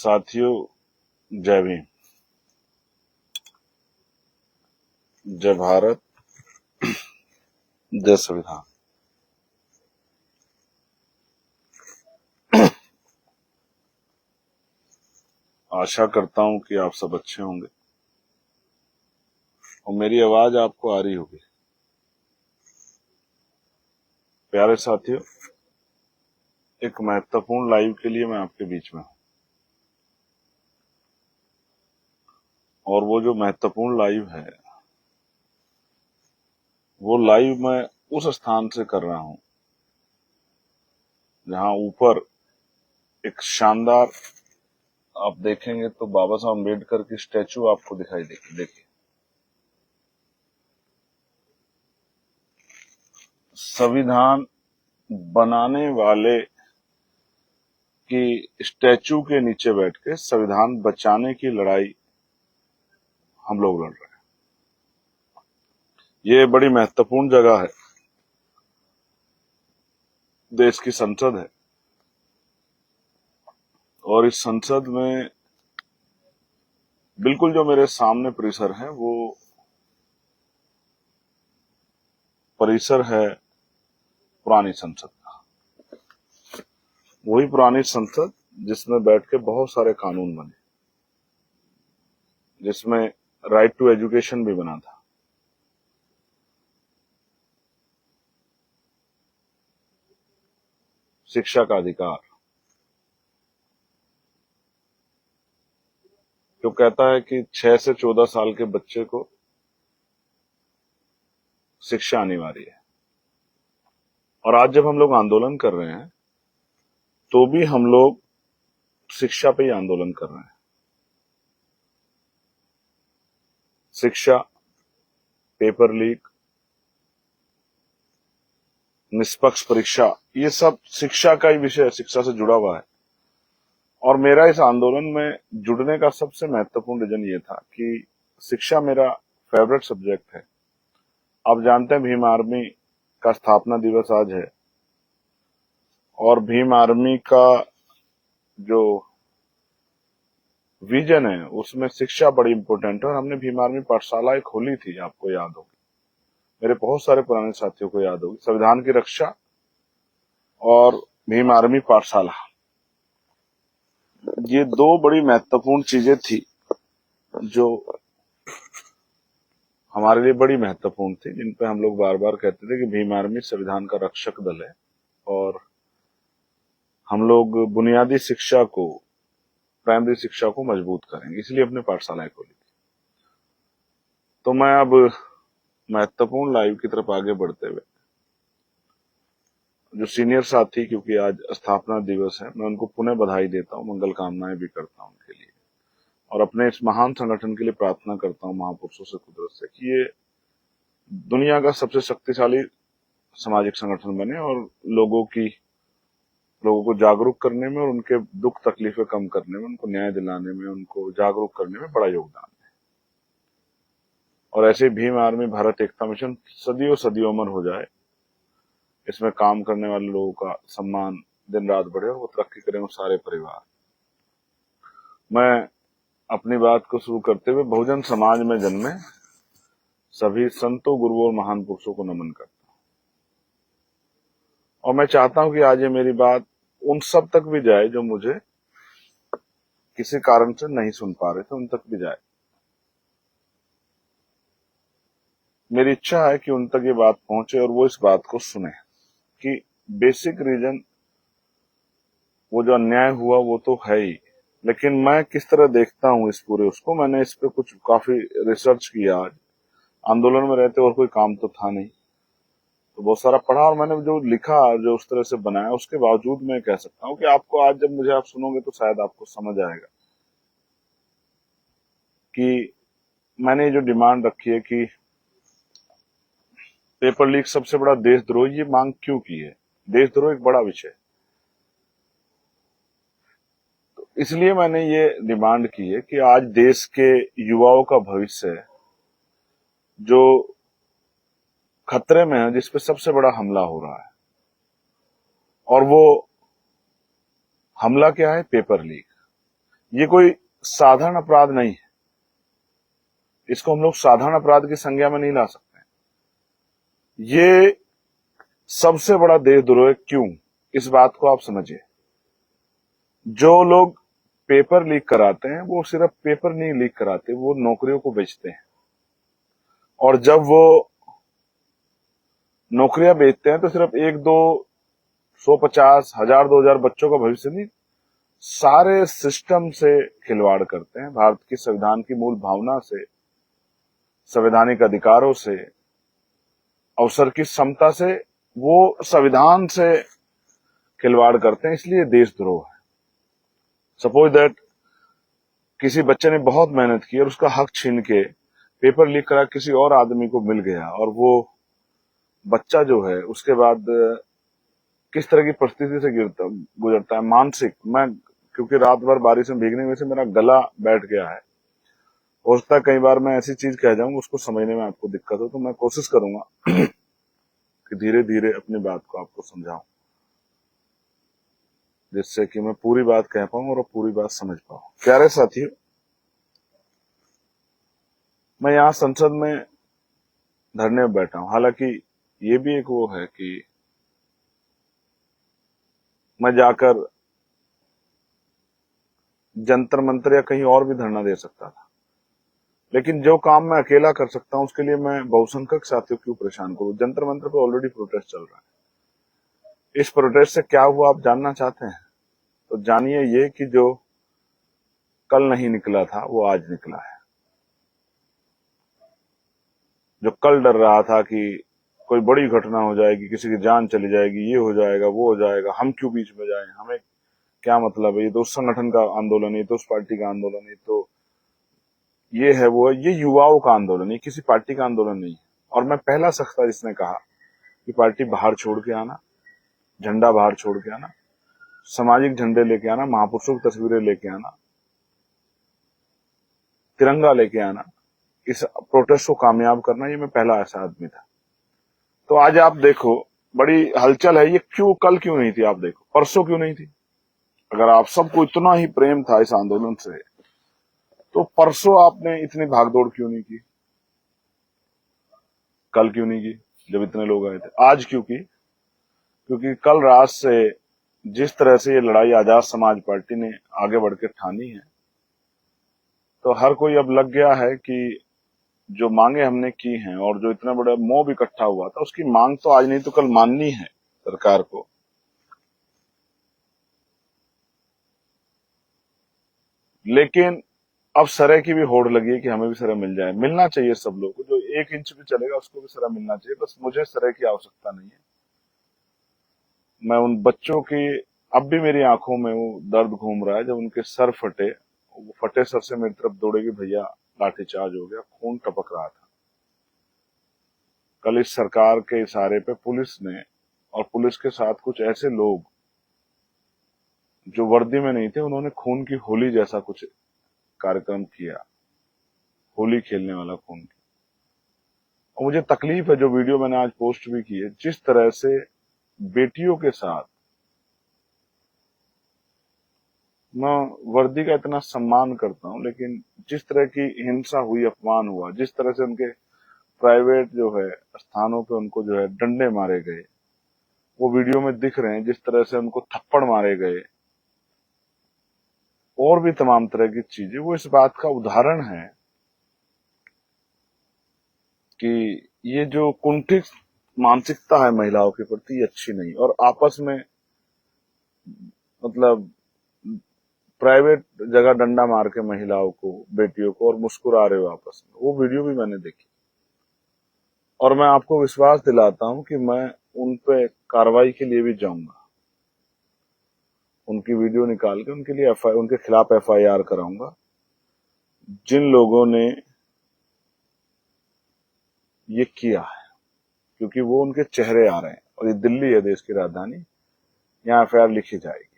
साथियों, जय भीम, जय भारत, जय संविधान। आशा करता हूं कि आप सब अच्छे होंगे और मेरी आवाज आपको आ रही होगी। प्यारे साथियों, एक महत्वपूर्ण लाइव के लिए मैं आपके बीच में हूं और वो जो महत्वपूर्ण लाइव है वो लाइव मैं उस स्थान से कर रहा हूं जहां ऊपर एक शानदार, आप देखेंगे तो बाबा साहब अम्बेडकर की स्टैचू आपको दिखाई देगी। देखिए, संविधान बनाने वाले की स्टैचू के नीचे बैठ के संविधान बचाने की लड़ाई हम लोग लड़ रहे हैं। ये बड़ी महत्वपूर्ण जगह है, देश की संसद है और इस संसद में बिल्कुल जो मेरे सामने परिसर है वो परिसर है पुरानी संसद का। वही पुरानी संसद जिसमें बैठ के बहुत सारे कानून बने, जिसमें राइट टू एजुकेशन भी बना था, शिक्षा का अधिकार, जो कहता है कि 6 से 14 साल के बच्चे को शिक्षा अनिवार्य है। और आज जब हम लोग आंदोलन कर रहे हैं तो भी हम लोग शिक्षा पे ही आंदोलन कर रहे हैं। शिक्षा, पेपर लीक, निष्पक्ष परीक्षा, ये सब शिक्षा का ही विषय है, शिक्षा से जुड़ा हुआ है। और मेरा इस आंदोलन में जुड़ने का सबसे महत्वपूर्ण रीजन ये था कि शिक्षा मेरा फेवरेट सब्जेक्ट है। आप जानते हैं भीम आर्मी का स्थापना दिवस आज है और भीम आर्मी का जो विजन है उसमें शिक्षा बड़ी इंपॉर्टेंट है। और हमने भीम आर्मी पाठशालाएं खोली थी, आपको याद होगी, मेरे बहुत सारे पुराने साथियों को याद होगी। संविधान की रक्षा और भीम आर्मी पाठशाला, ये दो बड़ी महत्वपूर्ण चीजें थी जो हमारे लिए बड़ी महत्वपूर्ण थी, जिन पे हम लोग बार बार कहते थे कि भीम आर्मी संविधान का रक्षक दल है और हम लोग बुनियादी शिक्षा को, प्राइमरी शिक्षा को मजबूत करेंगे, इसलिए अपने पाठशालाएं खोली थी। तो मैं अब महत्वपूर्ण लाइव की तरफ आगे बढ़ते हुए जो सीनियर साथी, क्योंकि आज स्थापना दिवस है, मैं उनको पुनः बधाई देता हूं, मंगल कामनाएं भी करता हूं उनके लिए और अपने इस महान संगठन के लिए प्रार्थना करता हूं महापुरुषों से, कुदरत से, कि ये दुनिया का सबसे शक्तिशाली सामाजिक संगठन बने और लोगों को जागरूक करने में और उनके दुख तकलीफें कम करने में, उनको न्याय दिलाने में, उनको जागरूक करने में बड़ा योगदान है। और ऐसे भीम आर्मी भारत एकता मिशन सदियों सदियों अमर हो जाए, इसमें काम करने वाले लोगों का सम्मान दिन रात बढ़े और वो तरक्की करें, वो सारे परिवार। मैं अपनी बात को शुरू करते हुए बहुजन समाज में जन्मे सभी संतों, गुरुओं और महान पुरुषों को नमन करता हूं और मैं चाहता हूं कि आज ये मेरी बात उन सब तक भी जाए जो मुझे किसी कारण से नहीं सुन पा रहे थे, उन तक भी जाए। मेरी इच्छा है कि उन तक ये बात पहुंचे और वो इस बात को सुने कि बेसिक रीजन, वो जो अन्याय हुआ वो तो है ही, लेकिन मैं किस तरह देखता हूं इस पूरे उसको। मैंने इस पे कुछ काफी रिसर्च किया। आज आंदोलन में रहते और कोई काम तो था नहीं, तो बहुत सारा पढ़ा और मैंने जो लिखा, जो उस तरह से बनाया, उसके बावजूद मैं कह सकता हूं कि आपको आज जब मुझे आप सुनोगे तो शायद आपको समझ आएगा कि मैंने जो डिमांड रखी है कि पेपर लीक सबसे बड़ा देशद्रोह, ये मांग क्यों की है। देशद्रोह एक बड़ा विषय, तो इसलिए मैंने ये डिमांड की है कि आज देश के युवाओं का भविष्य जो खतरे में है, जिसपे सबसे बड़ा हमला हो रहा है, और वो हमला क्या है, पेपर लीक। ये कोई साधारण अपराध नहीं है, इसको हम लोग साधारण अपराध की संज्ञा में नहीं ला सकते। ये सबसे बड़ा देशद्रोह है। क्यों? इस बात को आप समझिए। जो लोग पेपर लीक कराते हैं वो सिर्फ पेपर नहीं लीक कराते, वो नौकरियों को बेचते हैं। और जब वो नौकरियां बेचते हैं तो सिर्फ 1, 2, 150, 1000, 2000 बच्चों का भविष्य नहीं, सारे सिस्टम से खिलवाड़ करते हैं। भारत की संविधान की मूल भावना से, संवैधानिक अधिकारों से, अवसर की समता से, वो संविधान से खिलवाड़ करते हैं, इसलिए देशद्रोह है। सपोज दैट किसी बच्चे ने बहुत मेहनत की और उसका हक छीन के पेपर लीक करा किसी और आदमी को मिल गया, और वो बच्चा जो है उसके बाद किस तरह की परिस्थिति से गुजरता है, मानसिक। मैं क्योंकि रात भर बारिश में भीगने में से मेरा गला बैठ गया है, हो सकता है कई बार मैं ऐसी चीज कह जाऊं उसको समझने में आपको दिक्कत हो, तो मैं कोशिश करूंगा कि धीरे धीरे अपनी बात को आपको समझाऊं, जिससे कि मैं पूरी बात कह पाऊं और पूरी बात समझ पाऊं। प्यारे साथियों, मैं यहाँ संसद में धरने में बैठा हूं। हालांकि ये भी एक वो है कि मैं जाकर जंतर मंतर या कहीं और भी धरना दे सकता था, लेकिन जो काम मैं अकेला कर सकता हूं उसके लिए मैं बहुसंख्यक साथियों क्यों परेशान करूं। जंतर मंतर पे ऑलरेडी प्रोटेस्ट चल रहा है। इस प्रोटेस्ट से क्या हुआ आप जानना चाहते हैं? तो जानिए ये कि जो कल नहीं निकला था वो आज निकला है। जो कल डर रहा था कि कोई बड़ी घटना हो जाएगी, किसी की जान चली जाएगी, ये हो जाएगा, वो हो जाएगा, हम क्यों बीच में जाएं, हमें क्या मतलब है, ये तो उस संगठन का आंदोलन है, ये तो उस पार्टी का आंदोलन है, तो ये है वो है, ये युवाओं का आंदोलन है, किसी पार्टी का आंदोलन नहीं है। और मैं पहला शख्स था जिसने कहा कि पार्टी बाहर छोड़ के आना, झंडा बाहर छोड़ के आना, सामाजिक झंडे लेके आना, महापुरुषों की तस्वीरें लेके आना, तिरंगा लेके आना, इस प्रोटेस्ट को कामयाब करना, ये मैं पहला ऐसा आदमी था। तो आज आप देखो बड़ी हलचल है। ये क्यों कल क्यों नहीं थी? आप देखो परसों क्यों नहीं थी? अगर आप सबको इतना ही प्रेम था इस आंदोलन से, तो परसों आपने इतनी भागदौड़ क्यों नहीं की? कल क्यों नहीं की जब इतने लोग आए थे? आज क्यों की? क्योंकि कल रात से जिस तरह से ये लड़ाई आजाद समाज पार्टी ने आगे बढ़ के ठानी है, तो हर कोई अब लग गया है कि जो मांगे हमने की हैं और जो इतना बड़ा मोब इकट्ठा हुआ था, उसकी मांग तो आज नहीं तो कल माननी है सरकार को। लेकिन अब सरे की भी होड़ लगी है कि हमें भी सरे मिल जाए। मिलना चाहिए सब लोगों को, जो 1 इंच भी चलेगा उसको भी सरा मिलना चाहिए। बस मुझे सरे की आवश्यकता नहीं है। मैं उन बच्चों की, अब भी मेरी आंखों में वो दर्द घूम रहा है जब उनके सर फटे, वो फटे सर से मेरी तरफ दौड़े कि भैया लाठीचार्ज हो गया, खून टपक रहा था। कल इस सरकार के इशारे पे पुलिस ने, और पुलिस के साथ कुछ ऐसे लोग जो वर्दी में नहीं थे, उन्होंने खून की होली जैसा कुछ कार्यक्रम किया, होली खेलने वाला खून की। और मुझे तकलीफ है, जो वीडियो मैंने आज पोस्ट भी की है, जिस तरह से बेटियों के साथ, मैं वर्दी का इतना सम्मान करता हूं, लेकिन जिस तरह की हिंसा हुई, अपमान हुआ, जिस तरह से उनके प्राइवेट जो है स्थानों पे उनको जो है डंडे मारे गए, वो वीडियो में दिख रहे हैं। जिस तरह से उनको थप्पड़ मारे गए और भी तमाम तरह की चीजें, वो इस बात का उदाहरण है कि ये जो कुंठित मानसिकता है महिलाओं के प्रति, ये अच्छी नहीं। और आपस में मतलब प्राइवेट जगह डंडा मार के महिलाओं को, बेटियों को, और मुस्कुरा रहे हो आपस में, वो वीडियो भी मैंने देखी। और मैं आपको विश्वास दिलाता हूं कि मैं उन पे कार्रवाई के लिए भी जाऊंगा। उनकी वीडियो निकाल के उनके लिए उनके खिलाफ FIR कराऊंगा। जिन लोगों ने ये किया है, क्योंकि वो उनके चेहरे आ रहे हैं, और ये दिल्ली है, देश की राजधानी, यहाँ FIR लिखी जाएगी।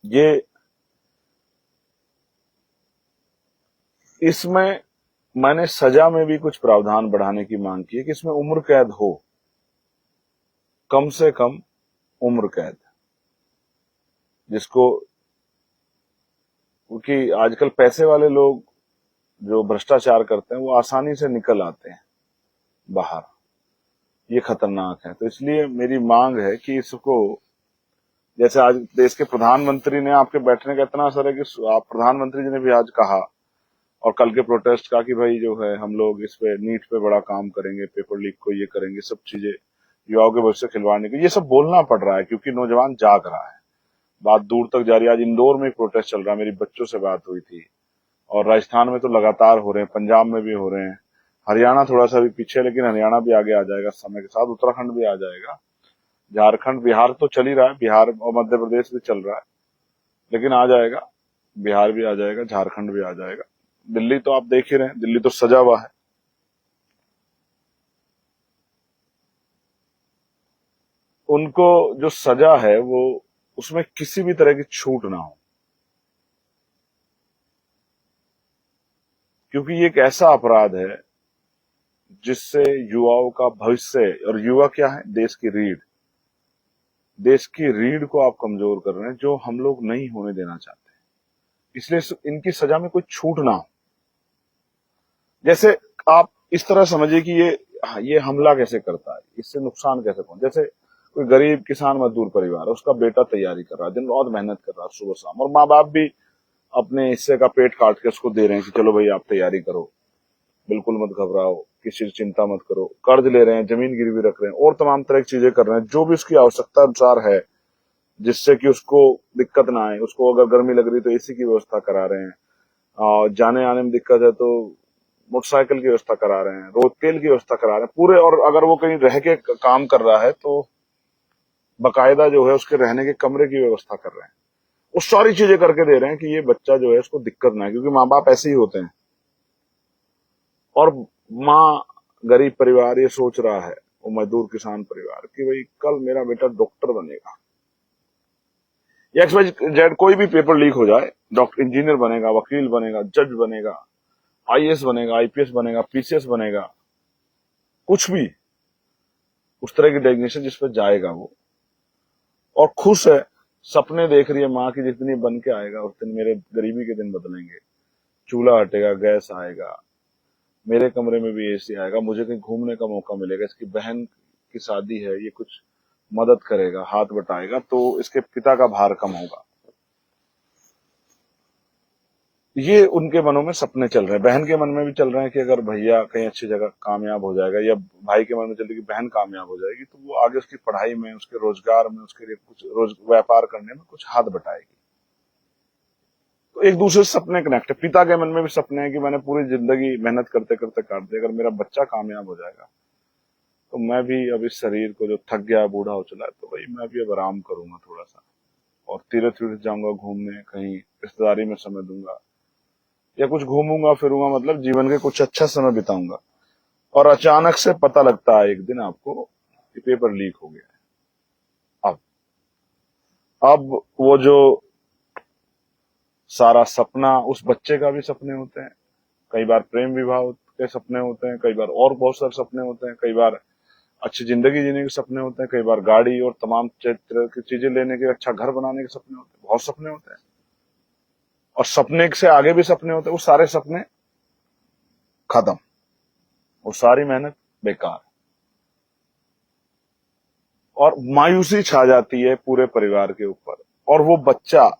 ये इसमें मैंने सजा में भी कुछ प्रावधान बढ़ाने की मांग की है कि इसमें उम्र कैद हो, कम से कम उम्र कैद, जिसको क्योंकि आजकल पैसे वाले लोग जो भ्रष्टाचार करते हैं वो आसानी से निकल आते हैं बाहर, ये खतरनाक है। तो इसलिए मेरी मांग है कि इसको, जैसे आज देश के प्रधानमंत्री ने, आपके बैठने का इतना असर है कि आप प्रधानमंत्री जी ने भी आज कहा और कल के प्रोटेस्ट का कि भाई जो है हम लोग इस पे नीट पे बड़ा काम करेंगे, पेपर लीक को ये करेंगे, सब चीजें युवाओं के भविष्य खिलवाड़ने की, ये सब बोलना पड़ रहा है क्योंकि नौजवान जाग रहा है। बात दूर तक जा रही है। आज इंदौर में प्रोटेस्ट चल रहा है, मेरी बच्चों से बात हुई थी, और राजस्थान में तो लगातार हो रहे हैं, पंजाब में भी हो रहे हैं, हरियाणा थोड़ा सा भी पीछे है, लेकिन हरियाणा भी आगे आ जाएगा समय के साथ, उत्तराखंड भी आ जाएगा, झारखंड, बिहार तो चल ही रहा है, बिहार और मध्य प्रदेश भी चल रहा है, लेकिन आ जाएगा, बिहार भी आ जाएगा, झारखंड भी आ जाएगा। दिल्ली तो आप देख ही रहे हैं, दिल्ली तो सजा हुआ है। उनको जो सजा है वो, उसमें किसी भी तरह की छूट ना हो, क्योंकि ये एक ऐसा अपराध है जिससे युवाओं का भविष्य, और युवा क्या है, देश की रीढ़, देश की रीढ़ को आप कमजोर कर रहे हैं, जो हम लोग नहीं होने देना चाहते। इसलिए इनकी सजा में कोई छूट ना हो। जैसे आप इस तरह समझिए कि ये हमला कैसे करता है, इससे नुकसान कैसे पहुंच, जैसे कोई गरीब किसान मजदूर परिवार है, उसका बेटा तैयारी कर रहा है, दिन रात मेहनत कर रहा है सुबह शाम, और माँ बाप भी अपने हिस्से का पेट काट के उसको दे रहे हैं कि चलो भाई आप तैयारी करो, बिल्कुल मत घबराओ, किसी चिंता मत करो, कर्ज ले रहे हैं, जमीन गिरवी रख रहे हैं, और तमाम तरह की चीजें कर रहे हैं जो भी उसकी आवश्यकता अनुसार है, जिससे कि उसको दिक्कत ना आए। उसको अगर गर्मी लग रही तो एसी की व्यवस्था करा रहे हैं, और जाने आने में दिक्कत है तो मोटरसाइकिल की व्यवस्था करा रहे हैं, रोज तेल की व्यवस्था करा रहे हैं पूरे, और अगर वो कहीं रह के काम कर रहा है तो बकायदा जो है उसके रहने के कमरे की व्यवस्था कर रहे हैं। वो सारी चीजें करके दे रहे हैं कि ये बच्चा जो है उसको दिक्कत ना है, क्योंकि माँ बाप ऐसे ही होते हैं। और माँ गरीब परिवार ये सोच रहा है, वो मजदूर किसान परिवार, कि भाई कल मेरा बेटा डॉक्टर बनेगा, या एक्स वाई जेड कोई भी पेपर लीक हो जाए, डॉक्टर, इंजीनियर बनेगा, वकील बनेगा, जज बनेगा, आईएएस बनेगा, आईपीएस बनेगा, पीसीएस बनेगा, कुछ भी उस तरह की डेजिग्नेशन जिस पर जाएगा वो, और खुश है, सपने देख रही है माँ की, जितनी बन के आएगा उस दिन मेरे गरीबी के दिन बदलेंगे, चूल्हा हटेगा, गैस आएगा, मेरे कमरे में भी एसी आएगा, मुझे कहीं घूमने का मौका मिलेगा, इसकी बहन की शादी है, ये कुछ मदद करेगा, हाथ बटाएगा, तो इसके पिता का भार कम होगा। ये उनके मनों में सपने चल रहे हैं। बहन के मन में भी चल रहे हैं कि अगर भैया कहीं अच्छी जगह कामयाब हो जाएगा, या भाई के मन में चल रही है कि बहन कामयाब हो जाएगी, तो वो आगे उसकी पढ़ाई में, उसके रोजगार में, उसके लिए कुछ रोज व्यापार करने में कुछ हाथ बटाएगी। तो एक दूसरे से सपने कनेक्ट है। पिता के मन में भी सपने हैं कि मैंने पूरी जिंदगी मेहनत करते करते काट दी, अगर मेरा बच्चा कामयाब हो जाएगा तो मैं भी अब इस शरीर को जो थक गया, बूढ़ा हो चला है, तो भाई मैं भी अब आराम करूंगा थोड़ा सा, और तीर्थ तीर्थ जाऊंगा घूमने, कहीं रिश्तेदारी में समय दूंगा, या कुछ घूमूंगा फिरूंगा, मतलब जीवन के कुछ अच्छा समय बिताऊंगा। और अचानक से पता लगता है एक दिन आपको कि पेपर लीक हो गया है। अब वो जो सारा सपना, उस बच्चे का भी सपने होते हैं, कई बार प्रेम विवाह के सपने होते हैं, कई बार और बहुत सारे सपने होते हैं, कई बार अच्छी जिंदगी जीने के सपने होते हैं, कई बार गाड़ी और तमाम तरह की चीजें लेने के, अच्छा घर बनाने के सपने होते हैं, बहुत सपने होते हैं, और सपने से आगे भी सपने होते हैं। वो सारे सपने खत्म, वो सारी मेहनत बेकार, और मायूसी छा जाती है पूरे परिवार के ऊपर। और वो बच्चा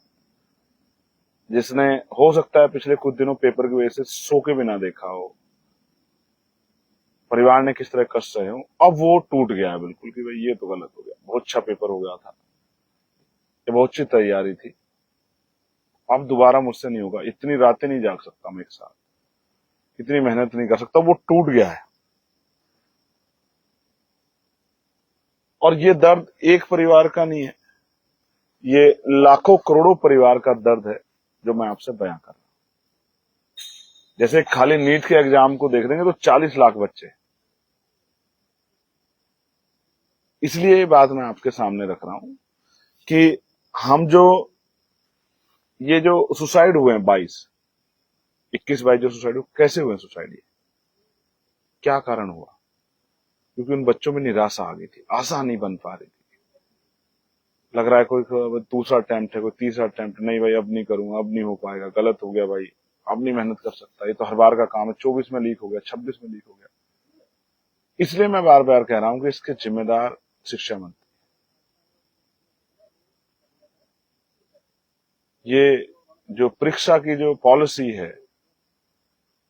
जिसने हो सकता है पिछले कुछ दिनों पेपर की वजह से सो के भी ना देखा हो, परिवार ने किस तरह कष्ट सहे हो, अब वो टूट गया है बिल्कुल कि भाई ये तो गलत हो गया, बहुत अच्छा पेपर हो गया था, ये बहुत अच्छी तैयारी थी, अब दोबारा मुझसे नहीं होगा, इतनी रातें नहीं जाग सकता मैं एक साथ, इतनी मेहनत नहीं कर सकता, वो टूट गया है। और ये दर्द एक परिवार का नहीं है, ये लाखों करोड़ों परिवार का दर्द है जो मैं आपसे बयां कर रहा हूं। जैसे खाली नीट के एग्जाम को देख देंगे तो 40 लाख बच्चे, इसलिए ये बात मैं आपके सामने रख रहा हूं कि हम जो, ये जो सुसाइड हुए हैं 21-22 जो सुसाइड हुए, कैसे हुए सुसाइड, ये क्या कारण हुआ? क्योंकि उन बच्चों में निराशा आ गई थी, आशा नहीं बन पा रही थी। लग रहा है कोई दूसरा अटेम्प्ट है, कोई तीसरा अटेम्प्ट, नहीं भाई अब नहीं करूंगा, अब नहीं हो पाएगा, गलत हो गया भाई, अब नहीं मेहनत कर सकता, ये तो हर बार का काम है, 24 में लीक हो गया, 26 में लीक हो गया। इसलिए मैं बार बार कह रहा हूं कि इसके जिम्मेदार शिक्षा मंत्री, ये जो परीक्षा की जो पॉलिसी है,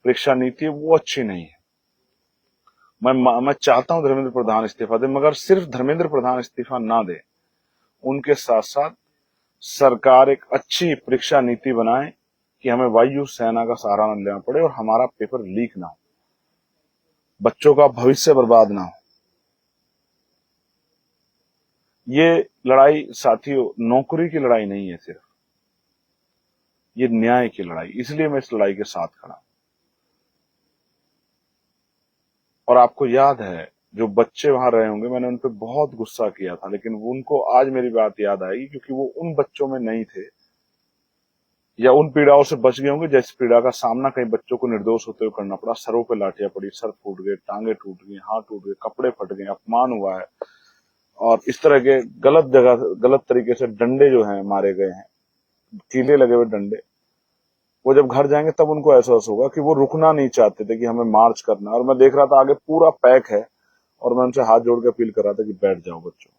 परीक्षा नीति, वो अच्छी नहीं है। मैं चाहता हूं धर्मेंद्र प्रधान इस्तीफा दे, मगर सिर्फ धर्मेंद्र प्रधान इस्तीफा ना दे, उनके साथ साथ सरकार एक अच्छी परीक्षा नीति बनाए कि हमें वायु सेना का सहारा न लेना पड़े और हमारा पेपर लीक ना हो, बच्चों का भविष्य बर्बाद ना हो। ये लड़ाई साथियों नौकरी की लड़ाई नहीं है, सिर्फ ये न्याय की लड़ाई, इसलिए मैं इस लड़ाई के साथ खड़ा हूं। और आपको याद है जो बच्चे वहां रहे होंगे, मैंने उन पर बहुत गुस्सा किया था, लेकिन उनको आज मेरी बात याद आएगी, क्योंकि वो उन बच्चों में नहीं थे या उन पीड़ाओं से बच गए होंगे जिस पीड़ा का सामना कई बच्चों को निर्दोष होते हुए करना पड़ा। सरों पे लाठियां पड़ी, सर फूट गए, टांगे टूट गई, हाथ टूट गए, कपड़े फट गए, अपमान हुआ है, और इस तरह के गलत जगह गलत तरीके से डंडे जो हैं मारे गए हैं, कीले लगे हुए डंडे। वो जब घर जाएंगे तब उनको एहसास होगा कि वो रुकना नहीं चाहते थे, कि हमें मार्च करना है। और मैं देख रहा था आगे पूरा पैक है, और मैं उनसे हाथ जोड़ के अपील कर रहा था कि बैठ जाओ बच्चों।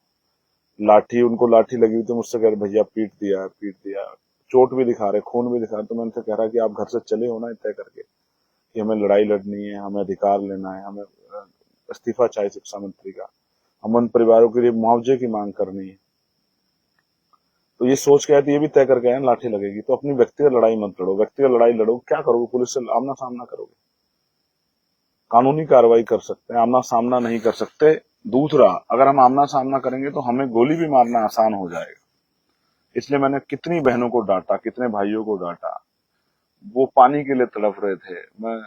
लाठी, उनको लाठी लगी हुई थी, मुझसे कह रहे भैया पीट दिया है, पीट दिया है, चोट भी दिखा रहे, खून भी दिखा रहे। तो मैं उनसे कह रहा कि आप घर से चले हो ना तय करके कि हमें लड़ाई लड़नी है, हमें अधिकार लेना है, हमें इस्तीफा चाहिए शिक्षा मंत्री का, हम उन परिवारों के लिए मुआवजे की मांग करनी है। तो ये सोच के आए, तो ये भी तय करके आए लाठी लगेगी, तो अपनी व्यक्तिगत लड़ाई मत लड़ो। व्यक्तिगत लड़ाई लड़ो क्या करोगे, पुलिस से आमना सामना करोगे, कानूनी कार्रवाई कर सकते हैं, आमना सामना नहीं कर सकते। दूसरा, अगर हम आमना सामना करेंगे तो हमें गोली भी मारना आसान हो जाएगा। इसलिए मैंने कितनी बहनों को डांटा, कितने भाइयों को डांटा, वो पानी के लिए तड़प रहे थे, मैं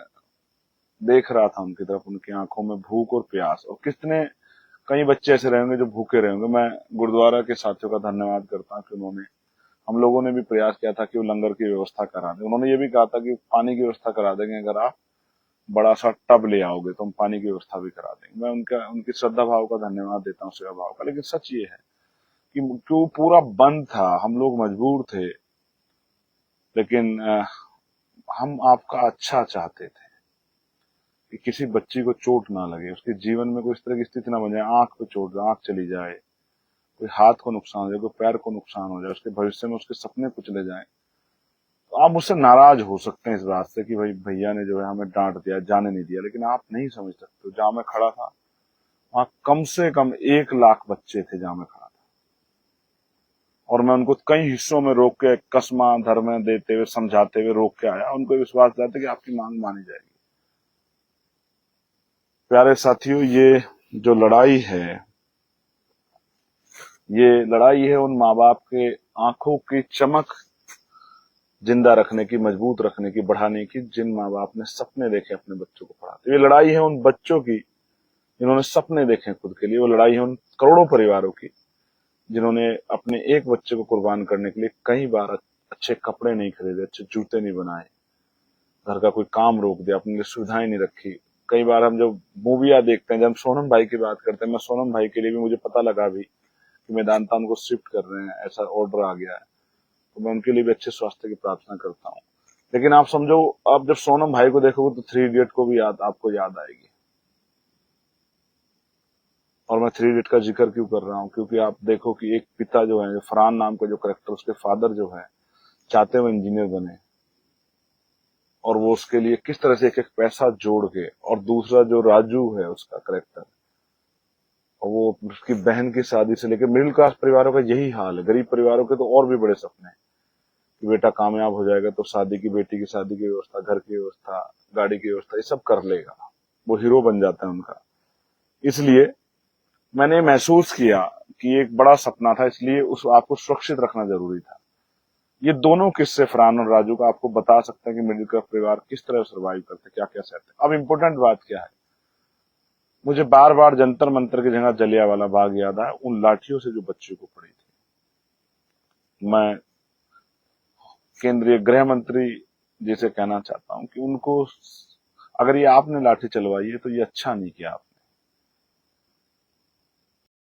देख रहा था उनकी तरफ, उनकी आंखों में भूख और प्यास। और कितने कई बच्चे ऐसे रहेंगे जो भूखे रहेंगे। मैं गुरुद्वारा के साथियों का धन्यवाद करता हूँ कि उन्होंने, हम लोगों ने भी प्रयास किया था कि वो लंगर की व्यवस्था करा दें। उन्होंने ये भी कहा था कि पानी की व्यवस्था करा देंगे, अगर आप बड़ा सा टब ले आओगे तो हम पानी की व्यवस्था भी करा देंगे। मैं उनकी श्रद्धा भाव का धन्यवाद देता हूँ, सेवा भाव का। लेकिन सच ये है कि क्यों पूरा बंद था, हम लोग मजबूर थे, लेकिन हम आपका अच्छा चाहते थे कि किसी बच्ची को चोट ना लगे, उसके जीवन में कोई इस तरह की स्थिति ना बन जाए, आंख पे चोट, आंख चली जाए, कोई हाथ को नुकसान हो जाए, कोई पैर को नुकसान हो जाए, उसके भविष्य में उसके सपने कुचले जाए। तो आप मुझसे नाराज हो सकते हैं इस बात से कि भाई भैया ने जो है हमें डांट दिया, जाने नहीं दिया, लेकिन आप नहीं समझ सकते। जहां मैं खड़ा था वहां कम से कम 1 लाख बच्चे थे जहां मैं खड़ा था, और मैं उनको कई हिस्सों में रोक के कसमा धर्म देते हुए, समझाते हुए रोक के आया, उनको विश्वास दिलाते कि आपकी मांग मानी जाएगी। प्यारे साथियों, ये जो लड़ाई है, ये लड़ाई है उन माँ बाप के आंखों की चमक जिंदा रखने की, मजबूत रखने की, बढ़ाने की, जिन माँ बाप ने सपने देखे अपने बच्चों को पढ़ाते। ये लड़ाई है उन बच्चों की जिन्होंने सपने देखे खुद के लिए। वो लड़ाई है उन करोड़ों परिवारों की जिन्होंने अपने एक बच्चे को कुर्बान करने के लिए कई बार अच्छे कपड़े नहीं खरीदे, अच्छे जूते नहीं बनाए, घर का कोई काम रोक दिया, अपने लिए सुविधाएं नहीं रखी। कई बार हम जब मूवियां देखते हैं, जब हम सोनम भाई की बात करते हैं, मैं सोनम भाई के लिए भी, मुझे पता लगा भी कि मेदांता उनको शिफ्ट कर रहे हैं, ऐसा ऑर्डर आ गया है, तो मैं उनके लिए भी अच्छे स्वास्थ्य की प्रार्थना करता हूँ। लेकिन आप समझो, आप जब सोनम भाई को देखोगे तो 3 इडियट को भी आपको याद आएगी। और मैं 3 इडियट का जिक्र क्यों कर रहा हूँ, क्योंकि आप देखो कि एक पिता जो है, फरहान नाम का जो करेक्टर, उसके फादर जो है चाहते हुए इंजीनियर बने, और वो उसके लिए किस तरह से एक एक पैसा जोड़ के, और दूसरा जो राजू है उसका करेक्टर, और वो उसकी बहन की शादी से लेकर, मिडिल क्लास परिवारों का यही हाल है। गरीब परिवारों के तो और भी बड़े सपने हैं कि बेटा कामयाब हो जाएगा तो शादी की, बेटी की शादी की व्यवस्था, घर की व्यवस्था, गाड़ी की व्यवस्था, ये सब कर लेगा, वो हीरो बन जाता है उनका। इसलिए मैंने महसूस किया कि एक बड़ा सपना था, इसलिए उस आपको सुरक्षित रखना जरूरी था। ये दोनों किस्से फरहान और राजू का आपको बता सकते हैं कि मिडिल क्लास परिवार किस तरह सर्वाइव करते, क्या क्या सहते। अब इम्पोर्टेंट बात क्या है, मुझे बार बार जंतर मंतर की जगह जलियांवाला बाग याद आया, उन लाठियों से जो बच्चे को पड़ी थी। मैं केंद्रीय गृह मंत्री जी से कहना चाहता हूं कि उनको, अगर ये आपने लाठी चलवाई है तो ये अच्छा नहीं किया आपने।